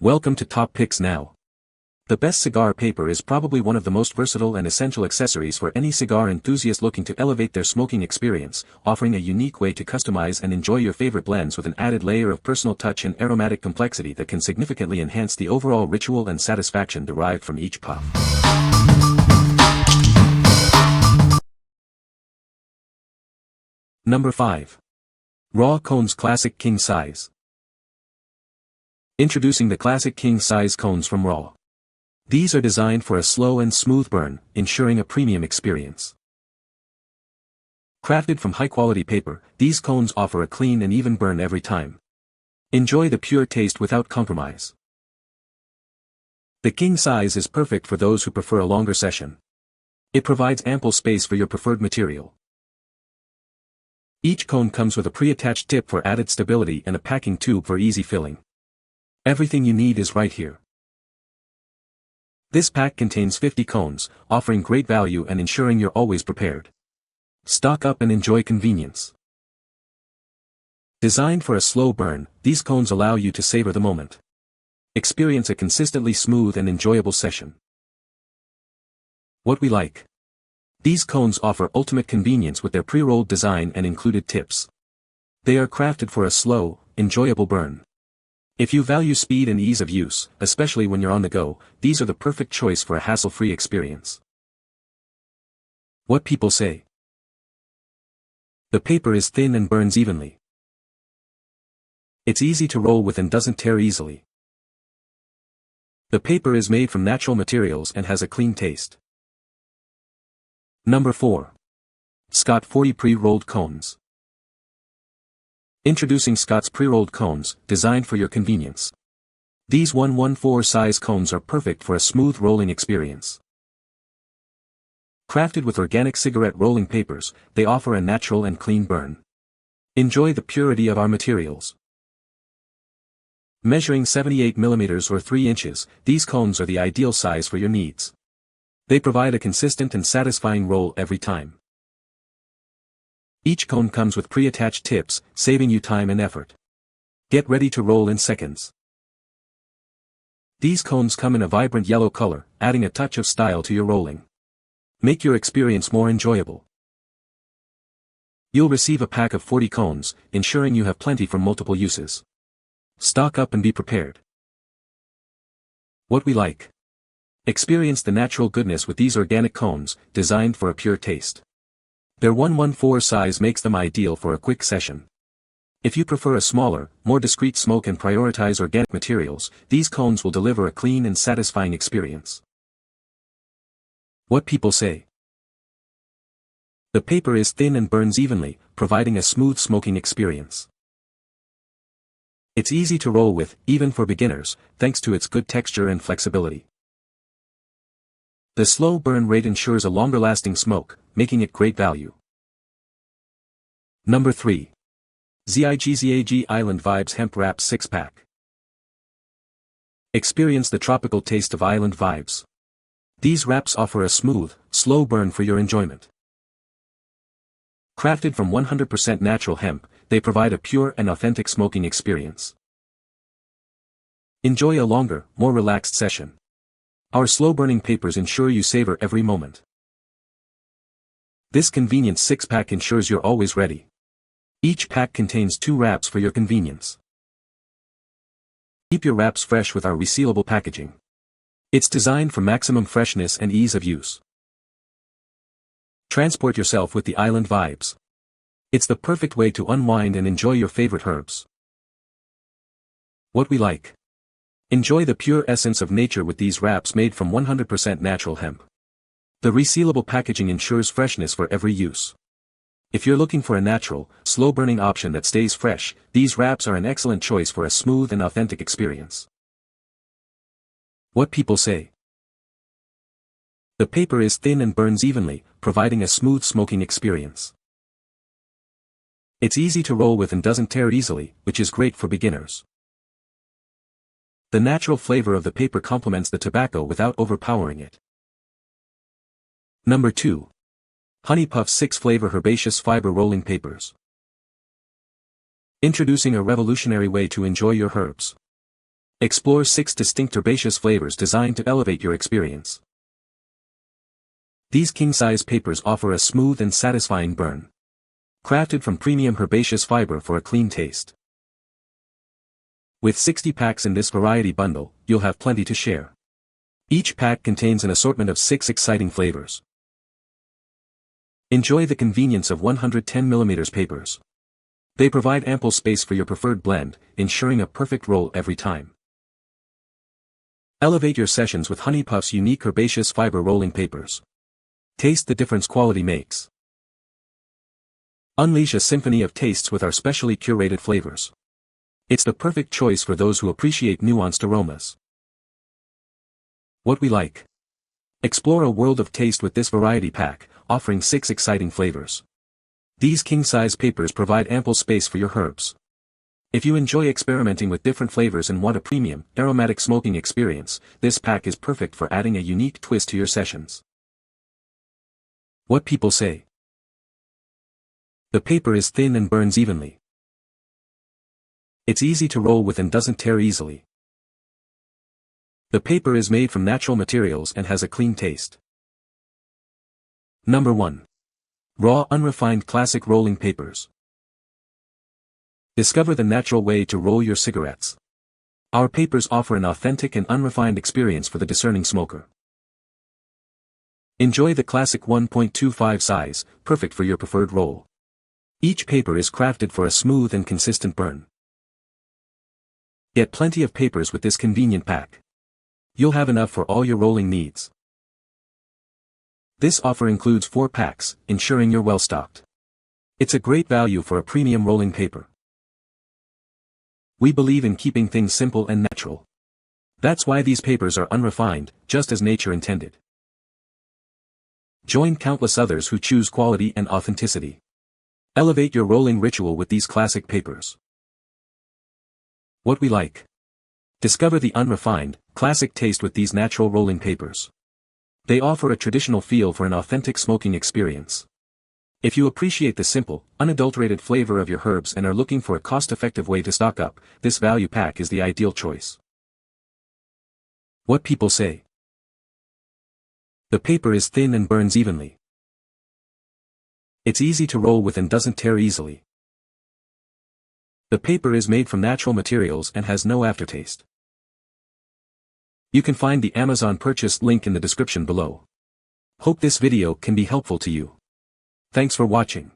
Welcome to Top Picks Now. The best cigar paper is probably one of the most versatile and essential accessories for any cigar enthusiast looking to elevate their smoking experience, offering a unique way to customize and enjoy your favorite blends with an added layer of personal touch and aromatic complexity that can significantly enhance the overall ritual and satisfaction derived from each puff. Number 5. Raw Cones Classic King Size. Introducing the classic king-size cones from Raw. These are designed for a slow and smooth burn, ensuring a premium experience. Crafted from high-quality paper, these cones offer a clean and even burn every time. Enjoy the pure taste without compromise. The king size is perfect for those who prefer a longer session. It provides ample space for your preferred material. Each cone comes with a pre-attached tip for added stability and a packing tube for easy filling. Everything you need is right here. This pack contains 50 cones, offering great value and ensuring you're always prepared. Stock up and enjoy convenience. Designed for a slow burn, these cones allow you to savor the moment. Experience a consistently smooth and enjoyable session. What we like. These cones offer ultimate convenience with their pre-rolled design and included tips. They are crafted for a slow, enjoyable burn. If you value speed and ease of use, especially when you're on the go, these are the perfect choice for a hassle-free experience. What people say. The paper is thin and burns evenly. It's easy to roll with and doesn't tear easily. The paper is made from natural materials and has a clean taste. Number 4. Scotte 40 Pre-Rolled Cones. Introducing Scotte's pre-rolled cones, designed for your convenience. These 1/14 size cones are perfect for a smooth rolling experience. Crafted with organic cigarette rolling papers, they offer a natural and clean burn. Enjoy the purity of our materials. Measuring 78 mm or 3 inches, these cones are the ideal size for your needs. They provide a consistent and satisfying roll every time. Each cone comes with pre-attached tips, saving you time and effort. Get ready to roll in seconds. These cones come in a vibrant yellow color, adding a touch of style to your rolling. Make your experience more enjoyable. You'll receive a pack of 40 cones, ensuring you have plenty for multiple uses. Stock up and be prepared. What we like. Experience the natural goodness with these organic cones, designed for a pure taste. Their 1/14 size makes them ideal for a quick session. If you prefer a smaller, more discreet smoke and prioritize organic materials, these cones will deliver a clean and satisfying experience. What people say. The paper is thin and burns evenly, providing a smooth smoking experience. It's easy to roll with, even for beginners, thanks to its good texture and flexibility. The slow burn rate ensures a longer-lasting smoke, making it great value. Number 3. ZIG-ZAG Island Vibes Hemp Wrap 6-Pack. Experience the tropical taste of island vibes. These wraps offer a smooth, slow burn for your enjoyment. Crafted from 100% natural hemp, they provide a pure and authentic smoking experience. Enjoy a longer, more relaxed session. Our slow-burning papers ensure you savor every moment. This convenient 6-pack ensures you're always ready. Each pack contains 2 wraps for your convenience. Keep your wraps fresh with our resealable packaging. It's designed for maximum freshness and ease of use. Transport yourself with the island vibes. It's the perfect way to unwind and enjoy your favorite herbs. What we like. Enjoy the pure essence of nature with these wraps made from 100% natural hemp. The resealable packaging ensures freshness for every use. If you're looking for a natural, slow-burning option that stays fresh, these wraps are an excellent choice for a smooth and authentic experience. What people say. The paper is thin and burns evenly, providing a smooth smoking experience. It's easy to roll with and doesn't tear easily, which is great for beginners. The natural flavor of the paper complements the tobacco without overpowering it. Number 2. HONEYPUFF 6-Flavor Herbaceous Fiber Rolling Papers. Introducing a revolutionary way to enjoy your herbs. Explore 6 distinct herbaceous flavors designed to elevate your experience. These king-size papers offer a smooth and satisfying burn. Crafted from premium herbaceous fiber for a clean taste. With 60 packs in this variety bundle, you'll have plenty to share. Each pack contains an assortment of 6 exciting flavors. Enjoy the convenience of 110mm papers. They provide ample space for your preferred blend, ensuring a perfect roll every time. Elevate your sessions with HONEYPUFF's unique herbaceous fiber rolling papers. Taste the difference quality makes. Unleash a symphony of tastes with our specially curated flavors. It's the perfect choice for those who appreciate nuanced aromas. What we like. Explore a world of taste with this variety pack, offering 6 exciting flavors. These king-size papers provide ample space for your herbs. If you enjoy experimenting with different flavors and want a premium, aromatic smoking experience, this pack is perfect for adding a unique twist to your sessions. What people say. The paper is thin and burns evenly. It's easy to roll with and doesn't tear easily. The paper is made from natural materials and has a clean taste. Number 1. Raw Unrefined Classic Rolling Papers. Discover the natural way to roll your cigarettes. Our papers offer an authentic and unrefined experience for the discerning smoker. Enjoy the classic 1.25 size, perfect for your preferred roll. Each paper is crafted for a smooth and consistent burn. Get plenty of papers with this convenient pack. You'll have enough for all your rolling needs. This offer includes 4 packs, ensuring you're well stocked. It's a great value for a premium rolling paper. We believe in keeping things simple and natural. That's why these papers are unrefined, just as nature intended. Join countless others who choose quality and authenticity. Elevate your rolling ritual with these classic papers. What we like. Discover the unrefined, classic taste with these natural rolling papers. They offer a traditional feel for an authentic smoking experience. If you appreciate the simple, unadulterated flavor of your herbs and are looking for a cost-effective way to stock up, this value pack is the ideal choice. What people say. The paper is thin and burns evenly. It's easy to roll with and doesn't tear easily. The paper is made from natural materials and has no aftertaste. You can find the Amazon purchase link in the description below. Hope this video can be helpful to you. Thanks for watching.